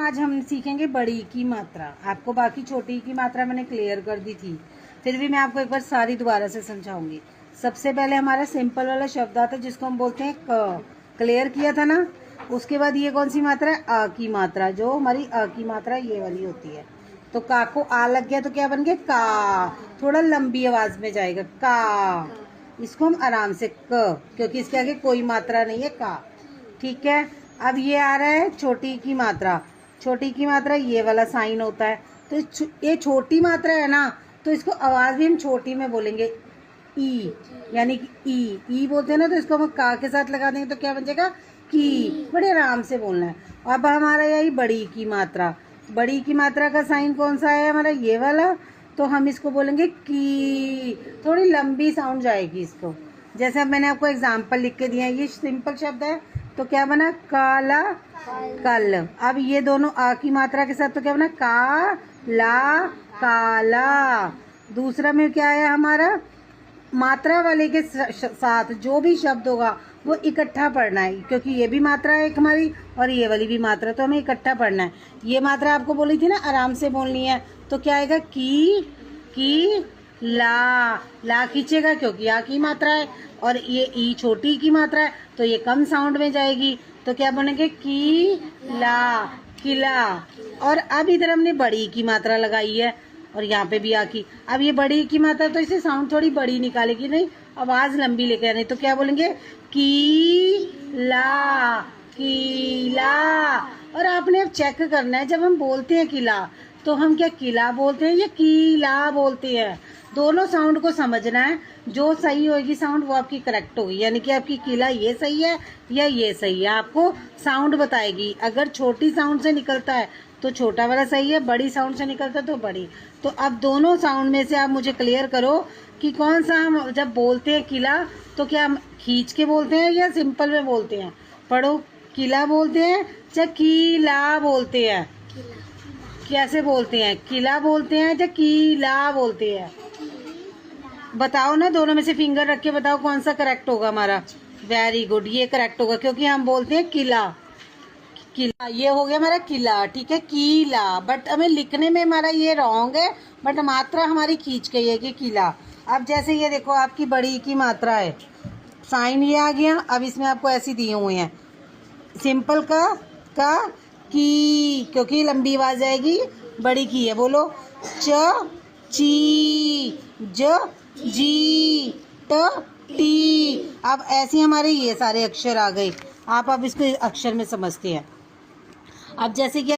आज हम सीखेंगे बड़ी की मात्रा। आपको बाकी छोटी की मात्रा मैंने क्लियर कर दी थी, फिर भी मैं आपको एक बार सारी दोबारा से समझाऊंगी। सबसे पहले हमारा सिंपल वाला शब्द आता है जिसको हम बोलते हैं क। क्लियर किया था ना। उसके बाद ये कौन सी मात्रा है? अ की मात्रा। जो हमारी अ की मात्रा ये वाली होती है। तो का को आ लग गया तो क्या बन गया? का। थोड़ा लंबी आवाज में जाएगा का। इसको हम आराम से क, क्योंकि इसके आगे कोई मात्रा नहीं है, का। ठीक है। अब ये आ रहा है छोटी की मात्रा। छोटी की मात्रा ये वाला साइन होता है। तो ये छोटी मात्रा है ना, तो इसको आवाज भी हम छोटी में बोलेंगे, ई। यानी कि ई बोलते हैं ना, तो इसको हम का के साथ लगा देंगे तो क्या बन जाएगा? की। बड़े आराम से बोलना है। अब हमारा यही बड़ी की मात्रा। बड़ी की मात्रा का साइन कौन सा है हमारा? ये वाला। तो हम इसको बोलेंगे की। थोड़ी लंबी साउंड जाएगी इसको। जैसे अब मैंने आपको एग्जाम्पल लिख के दिया है, ये सिंपल शब्द है तो क्या बना? काला कल। अब ये दोनों आ की मात्रा के साथ तो क्या बना? का ला काला। दूसरा में क्या है हमारा? मात्रा वाले के साथ जो भी शब्द होगा वो इकट्ठा पढ़ना है, क्योंकि ये भी मात्रा है एक हमारी और ये वाली भी मात्रा, तो हमें इकट्ठा पढ़ना है। ये मात्रा आपको बोली थी ना आराम से बोलनी है, तो क्या आएगा? की ला खींचेगा क्योंकि आ की मात्रा है, और ये ई छोटी की मात्रा है तो ये कम साउंड में जाएगी, तो क्या बनेंगे? की ला किला। और अब इधर हमने बड़ी की मात्रा लगाई है और यहाँ पे भी आ की। अब ये बड़ी की मात्रा तो इसे साउंड थोड़ी बड़ी निकालेगी, नहीं आवाज लंबी लेके आनी, तो क्या बोलेंगे? कीला। और आपने अब चेक करना है, जब हम बोलते हैं किला तो हम क्या किला बोलते हैं या कीला बोलते हैं? दोनों साउंड को समझना है। जो सही होगी साउंड वो आपकी करेक्ट होगी, यानी कि आपकी किला ये सही है या ये सही है, आपको साउंड बताएगी। अगर छोटी साउंड से निकलता है तो छोटा वाला सही है, बड़ी साउंड से निकलता है तो बड़ी। तो अब दोनों साउंड में से आप मुझे क्लियर करो कि कौन सा हम जब बोलते हैं किला तो क्या हम खींच के बोलते हैं या सिंपल में बोलते हैं? पढ़ो। किला बोलते हैं या कीला बोलते हैं? कैसे बोलते हैं? किला बोलते हैं या कीला बोलते हैं? बताओ ना, दोनों में से फिंगर रख के बताओ कौन सा करेक्ट होगा हमारा। वेरी गुड, ये करेक्ट होगा क्योंकि हम बोलते हैं किला। किला ये हो गया हमारा किला, ठीक है, कीला। बट हमें लिखने में हमारा ये रॉन्ग है, बट मात्रा हमारी खींच गई है कि किला। अब जैसे ये देखो आपकी बड़ी की मात्रा है, साइन ये आ गया। अब इसमें आपको ऐसी दिए हुए हैं सिंपल का की, क्योंकि लंबी आवाज आएगी, बड़ी की है। बोलो च ची ज जी ट टी। अब ऐसे हमारे ये सारे अक्षर आ गए। आप अब इसको अक्षर में समझते हैं। अब जैसे कि